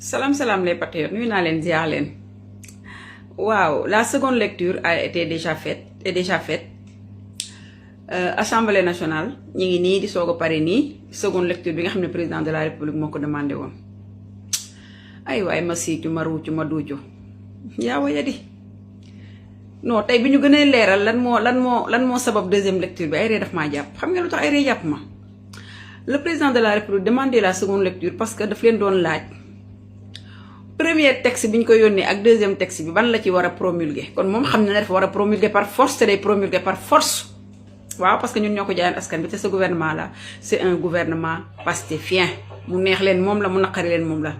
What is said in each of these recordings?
Salam salam les patriotes, nuyu naa leen ziar leen. Waaw, la seconde lecture a été déjà faite. Assemblée nationale ñi ngi nii di soog a pare nii seconde lecture bi nga xam ne président de la république moo ko demandé woon. Ay waay ma siicu ma ruucu ma duucu yaa waya di non tey bi ñu gën a leeral lan moo sabab deuxième lecture bi ay ree daf maa jàpp xam nga lu tax ay ree jàpp ma. Le président de la république demandé la seconde lecture parce que daf leen doon laaj premier texte bi ñu ko yónnee ak deuxième texte bi ban la ci war a promulguer kon moom xam na ne dafa war a promulguer par force te day promulguer par force. waaw parce que ñun ñoo ko jaayoon askan bi te ce gouvernement là c'est un gouvernement pastéfien mu neex leen moom la mu naqari leen moom la.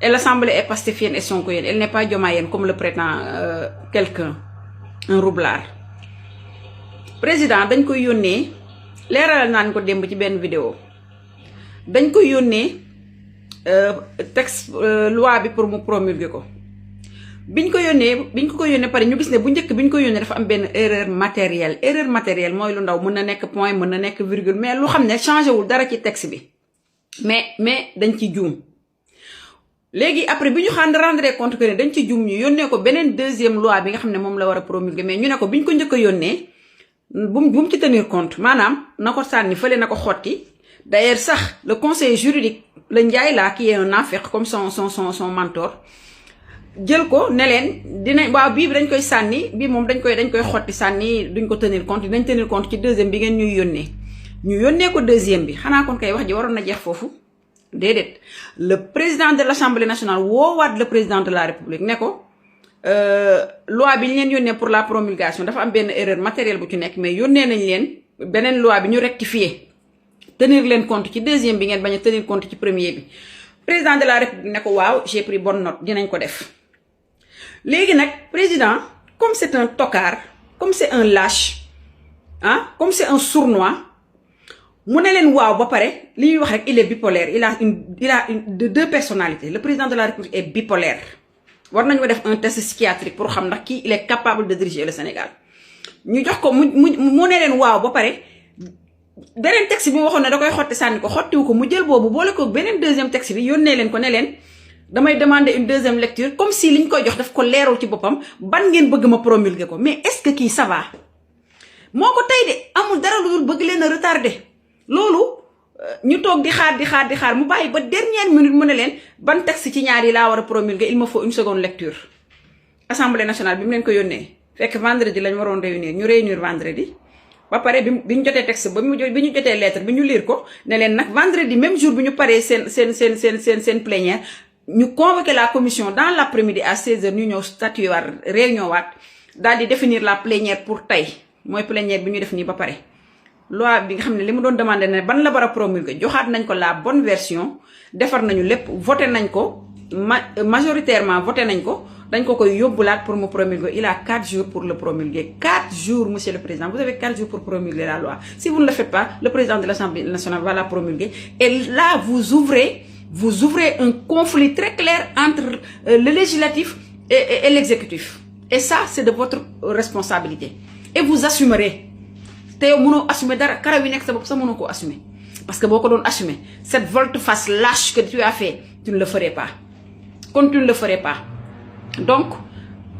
Et l'Assemblée est pastéfienne et sonkoyenne, elle n'est pas diomayenne comme le prétend quelqu'un, un roublard. Président dañ koy yónnee leeralal naan ko démb ci benn vidéo dañ koy yónnee texte loi bi pour mu promulguer ko biñ ko yónnee pare ñu gis ne bu njëkk biñ ko yónnee dafa am benn erreur matérielle mooy lu ndaw mën na nekk point mën na nekk virgule mais lu xam ne changé wul dara ci texte bi mais dañ ci juum. léegi après bi ñu rendre compte que ne dañ ci jum ñu yónnee ko beneen deuxième loi bi nga xam ne moom la war a promulguer mais ñu ne ko bi ñu ko njëkk a yónnee bu mu ci tenir compte maanaam na ko sànni fële na ko xotti. D'ailleurs sax le conseil juridique la Ndiaye la qui est un nafiq comme son mentor jël ko ne leen dinañ waaw bii bi dañ koy sànni bii moom dañ koy xotti sànni duñ ko tenir compte dinañ tenir compte ci deuxième bi ngeen ñuy yónnee ñu yónnee ko deuxième bi xanaa kon kay wax ji waroon na jeex foofu. Déedéet le président de l'Assemblée nationale woowaat le président de la République ne ko loi bi ñu leen yónnee pour la promulgation dafa am benn erreur matérielle bu ci nekk mais yónnee nañ leen beneen loi bi ñu rectifier tenir leen compte ci deuxième bi ngeen bañ a tenir compte ci premier bi. Président de la République ne ko waaw j'ai pris bonne note dinañ ko def léegi nag président comme c'est un tocard comme c'est un lâche comme c'est un sournois. mu ne leen waaw ba pare li ñuy wax rek il est bipolaire il a deux personnalités le président de la République est bipolaire war nañu ko def un test psychiatrique pour xam ndax kii il est capable de diriger le Sénégal ñu jox ko mu ne leen waaw ba pare beneen texte bi mu waxoon ne da koy xotti sànni ko xottiwu ko mu jël boobu boole ko beneen deuxième texte bi yónnee leen ko ne leen damay demander une deuxième lecture comme si li ñu koy jox daf ko leerul ci boppam ban ngeen bëgg ma promulguer ko mais est-ce que kii ça va moo ko tey de amul dara lu dul bëgg leen a retarder. loolu ñu toog di xaar mu bàyyi ba dernière minute mu ne leen ban texte ci ñaar yi laa war a promulguer il me faut une seconde lecture. Assemblée nationale bi mu leen ko yónnee fekk vendredi lañ waroon réunir vendredi ba pare bi ñu jotee texte bi ñu jotee lettre bi ñu lire ko ne leen nag vendredi même jour bi ñu paree seen plénière ñu convoquer la commission dans l'après-midi à 16h ñu ñëw statuer waat réunion waat daal di définir la plénière pour tey mooy plénière bi ñu def nii ba pare. loi bi nga xam ne li mu doon demandé ne ban la war a promulguer joxaat nañ ko la bonne version defar nañu lépp voté nañ ko majoritairement voté nañ ko dañ ko koy yóbbulaat pour mu promulguer il a 4 jours pour le promulguer 4 jours monsieur le président vous avez 4 jours pour promulguer la loi si vous ne le faites pas le président de l'Assemblée nationale va la promulguer et là vous ouvrez un conflit très clair entre le législatif et l'exécutif et ça c'est de votre responsabilité et vous assumerez. te yow mënoo assumer dara karaw yi nekk sa bopp sax mënoo koo assumer parce que boo ko doon assumer cette volte-face lâche que tu as fait tu ne le ferais pas kon tu ne le ferais pas donc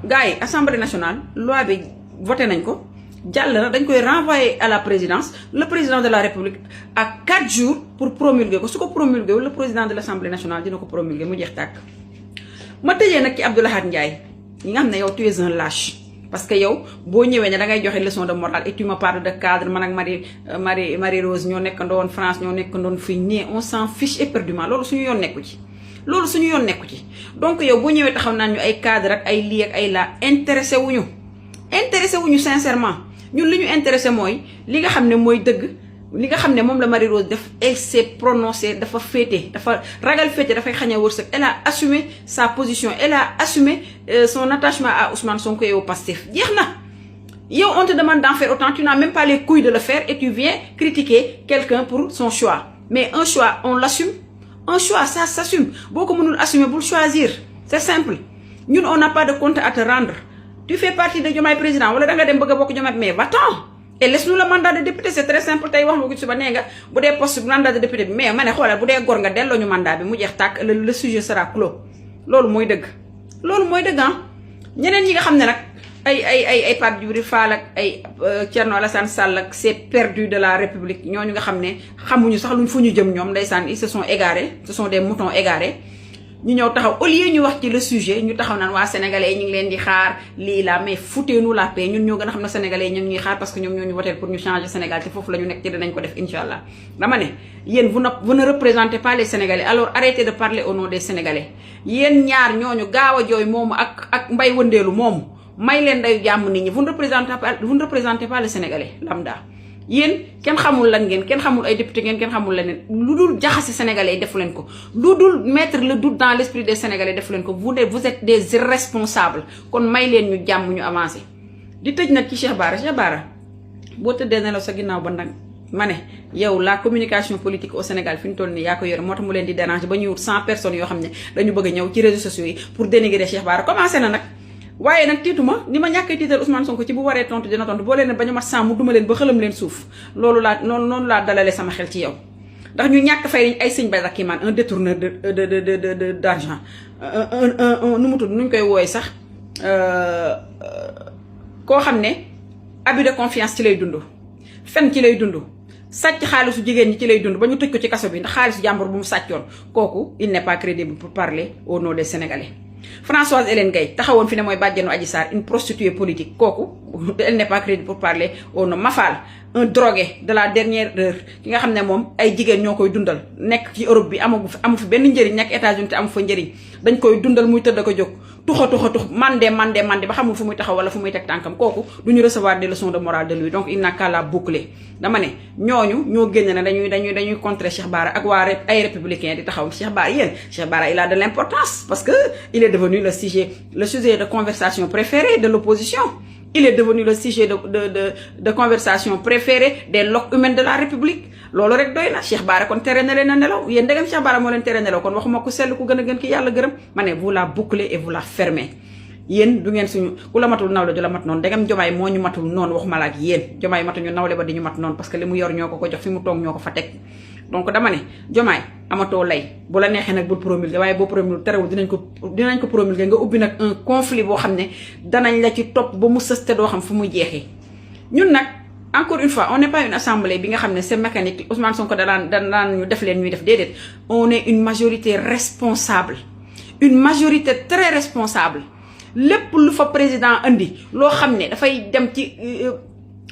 gars yi Assemblée nationale loi bi voté nañ ko jàll na dañ koy renvoyer à la présidence le président de la République a 4 jours pour promulguer ko su ko promulguer le président de l'Assemblée nationale dina ko promulguer mu jeex tàkk ma tëjee nag ci Abdou Lahad Ndiaye ñi nga xam ne yow tu es un lâche. parce que yow boo ñëwee ne da ngay joxe leçon de morale et tu me parles de cadre man ak Marie Rose ñoo nekkandoo woon France ñoo nekkandoo fii nii on s'en fiche éperdument loolu suñu yoon nekku ci. donc yow boo ñëwee taxaw naan ñu ay cadre ak ay lii ak ay laa intéressé wuñu sincèrement ñun li ñu intéressé mooy li nga xam ne mooy dëgg li nga xam ne moom la Marie Rose def elle s'est prononcée dafa féete dafa ragal féete dafay xañ a wërsëg elle a assumé sa position elle a assumé son attachement à Ousmane Sonko et au Pastef jeex na yow on te demande d'en faire autant tu n'as même pas les couilles de le faire et tu viens critiquer quelqu'un pour son choix mais un choix on l'assume un choix ça s'assume boo ko mënul assumer bul choisir c'est simple ñun on n'a pas de compte à te rendre tu fais partie de Diomaye président wala da nga dem bëgg a bokk Diomaye mais va-t'en et laisse-nous le mandat de député c'est très simple tey wax nga ko suba nee nga bu dee poste mandat de député bi mais ma ne xoolal bu dee gor nga delloo ñu mandat bi mu jeex tàkk le sujet sera clos loolu mooy dëgg ñeneen ñi nga xam ne nag ay Pape Djibril Fall ak ay Thierno Alassane Sall ak c'est perdu de la République ñooñu nga xam ne xamuñu sax luñ fu ñu jëm ñoom ndeysaan ils se sont égarés ce sont des moutons égarés ñu ñëw taxaw au lieu ñu wax ci le sujet ñu taxaw naan waa sénégalais yi ñu ngi leen di xaar lii la mais foutez-nous la paix ñun ñoo gën a xam ne sénégalais yi ñu ngi ñuy xaar parce que ñoom ñoo ñu voté pour ñu changer Sénégal te foofu la ñu nekk ci dinañ ko def incha allah dama ne yéen vous ne représentez pas les sénégalais alors arrêtez de parler au nom des sénégalais yéen ñaar ñooñu gaaw a jooy moomu ak mbay wëndeelu moomu may leen day jàmm nit ñi vous ne représentez pas les sénégalais lambda yéen kenn xamul lan ngeen kenn xamul ay député ngeen kenn xamul leneen lu dul jaxase sénégalais yi defu leen ko lu dul mettre le doute dans l'esprit des sénégalais defu leen ko vous êtes des irresponsables kon may leen ñu jàmm ñu avancé di tëj nag ci Cheikh Bara boo tëddee nelaw sa ginnaaw ba nag ma ne yow la communication politique au Sénégal fi ñu toll nii yaa ko yore moo tax mu leen di déranger ba ñuy wut 100 personnes yoo xam ne dañu bëgg a ñëw ci réseaux sociaux yi pour dénigrer Cheikh Bara commencé na nag waaye nag tiituma ni ma ñàkkee tiital Ousmane Sonko ci bu waree tontu dina tontu boo leen ba ñu mat sàmm duma leen ba xëlam leen suuf loolu laa noonu laa dalale sama xel ci yow ndax ñu ñàkk fay ay sëñ bay rakimaan un détourneur de d'argent nu mu tudd nuñ koy wooye sax koo xam ne abus de confiance ci lay dund fen ci lay dund sàcc xaalisu jigéen ñi ci lay dund ba ñu tëj ko ci kaso bi ndax xaalisu jàmbur bu mu sàccoon kooku il n'est pas crédible pour parler au nom des Sénégalais Françoise Hélène Gaye taxawoon fi ne mooy bàjjenu Adji Sarr une prostituée politique kooku elle n'est pas crédible pour parler au nom Mafal un drogué de la dernière heure ki nga xam ne moom ay jigéen ñoo koy dundal nekk ci Europe bi amu fi benn njëriñ nekk États-Unis te amu fa njëriñ dañ koy dundal muy tëdd ko jóg tux mande ba xamul fu muy taxaw wala fu muy teg tànkam kooku du ñu recevoir des leçons de morale de lui donc il n'a qu'à la boucler dama ne ñooñu ñoo génn ne dañuy contrer Cheikh Bara ak waa ay républicains di taxaw Cheikh Bara Cheikh Bara il a de l'importance parce que il est devenu le sujet de conversation préféré de l'opposition il est devenu le sujet de conversation préféré des loques humaines de la République loolu rek doy na Cheikh Bara kon tere na leen a nelaw yéen ndegam Cheikh Bara moo leen tere nelaw kon waxuma ku sell ku gën a gën ki yàlla gërëm ma ne vous la bouclez et vous la fermez yéen du ngeen suñu ku la matul nawle du la mat noonu ndegam Jomaay moo ñu matul noonu waxuma la ak yéen Jomaay matuñu nawle ba di ñu mat noonu parce que li mu yor ñoo ko jox fi mu toog ñoo ko fa teg donc dama ne Jomaay amatoo lay bu la neexee nag bul promulguer waaye boo promulguer terewul dinañ ko promulguer nga ubbi nag un conflit boo xam ne danañ la ci topp ba mu sës te doo xam fu muy jeexee ñun nag encore une fois on n'est pas une assemblée bi nga xam ne c'est mécanique Ousmane Sonko danaan ñu def leen ñuy def déedéet on est une majorité responsable une majorité très responsable lépp lu fa président indi loo xam ne dafay dem ci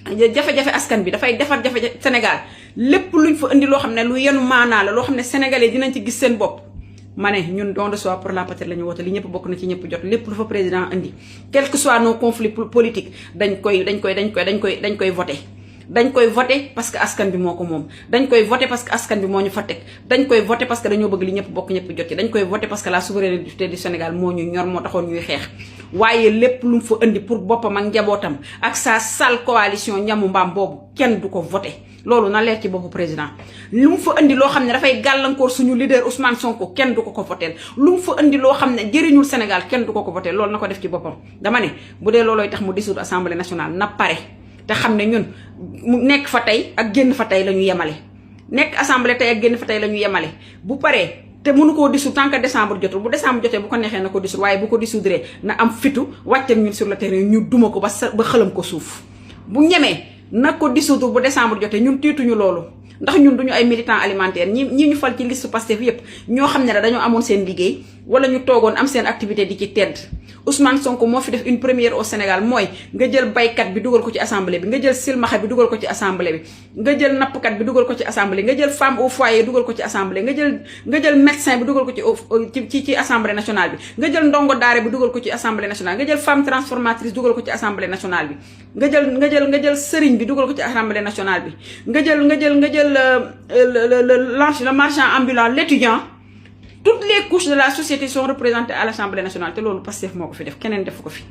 jafe-jafe askan bi dafay defar jafe-jafe Sénégal lépp luñ fa indi loo xam ne lu yenu maanaa la loo xam ne sénégalais dinañ ci gis seen bopp ma ne ñun don de soi pour la patrie la ñu woote li ñëpp bokk na ci ñëpp jot lépp lu fa président indi quel que soit nos conflits politiques dañ koy voté dañ koy voté parce que askan bi moo ko moom dañ koy voté parce que askan bi moo ñu fa teg dañ koy voté parce que dañoo bëgg li ñëpp bokk ñëpp jot ci dañ koy voté parce que la souveraineté du Sénégal moo ñu ñor moo taxoon ñuy xeex waaye lépp lu mu fa indi pour boppam ak njabootam ak sa sale coalition ñamu mbaam boobu kenn du ko voté loolu na leer ci boppu président lu mu fa indi loo xam ne dafay gàllankoor suñu leader Ousmane Sonko kenn du ko voteel lu mu fa indi loo xam ne jëriñul Sénégal kenn du ko voteel loolu na ko def ci boppam dama ne bu dee loolooy tax mu dissoudre assemblée nationale na pare te xam ne ñun mu nekk fa tey ak génn fa tey la ñu yemale nekk assemblée tey ak génn fa tey la ñu yemale bu paree te mënu koo dissoudre tant que décembre jotul bu décembre jotee bu ko neexee na ko dissoudre waaye bu ko dissoudre na am fitu wàccam ñun sur le terrain ñu duma ko ba xëlam ko suuf bu ñemee na ko dissoudre bu décembre jotee ñun tiituñu loolu ndax ñun duñu ay militants alimentaires ñi ñu fal ci liste Pastef yépp ñoo xam ne dañoo amoon seen liggéey wala ñu toogoon am seen activité di ci tedd Ousmane Sonko moo fi def une première au Sénégal mooy nga jël baykat bi dugal ko ci assemblée bi nga jël silmaxa bi dugal ko ci assemblée bi nga jël nappkat bi dugal ko ci assemblée nga jël femme au foyer dugal ko ci assemblée nga jël médecin bi dugal ko ci assemblée nationale bi nga jël ndongo daare bi dugal ko ci assemblée nationale nga jël femme transformatrice dugal ko ci assemblée nationale bi nga jël sëriñ bi dugal ko ci assemblée nationale bi nga jël le marchand ambulant l'étudiant toutes les couches de la société sont représentées à l'Assemblée nationale te loolu Pastef moo ko fi def keneen def ko fi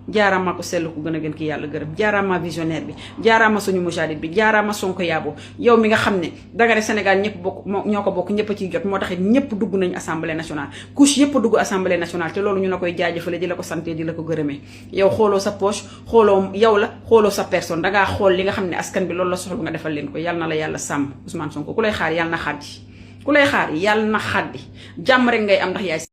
jaaraama ko sell ko gën a gën ki yàlla gërëm jaaraama visionnaire bi jaaraama suñu mujahid bi jaaraama Sonko yaabo yow mi nga xam ne danga ne Sénégal ñëpp bokk ñoo ko bokk ñëpp a ciy jot moo taxit ñëpp dugg nañu assemblée nationale couche yëpp dugg assemblée nationale te loolu ñu la koy jaajëfale di la ko sante di la ko gërëmee yow xooloo sa poche xooloo yow la xooloo sa personne dangaa xool li nga xam ne askan bi loolu la soxla nga defal leen ko yàlla na la yàlla sàmm Ousmane Sonko ku lay xaar yàlla na xaddi ku lay xaar yàlla na xaddi jàmm rek ngay am ndax yaay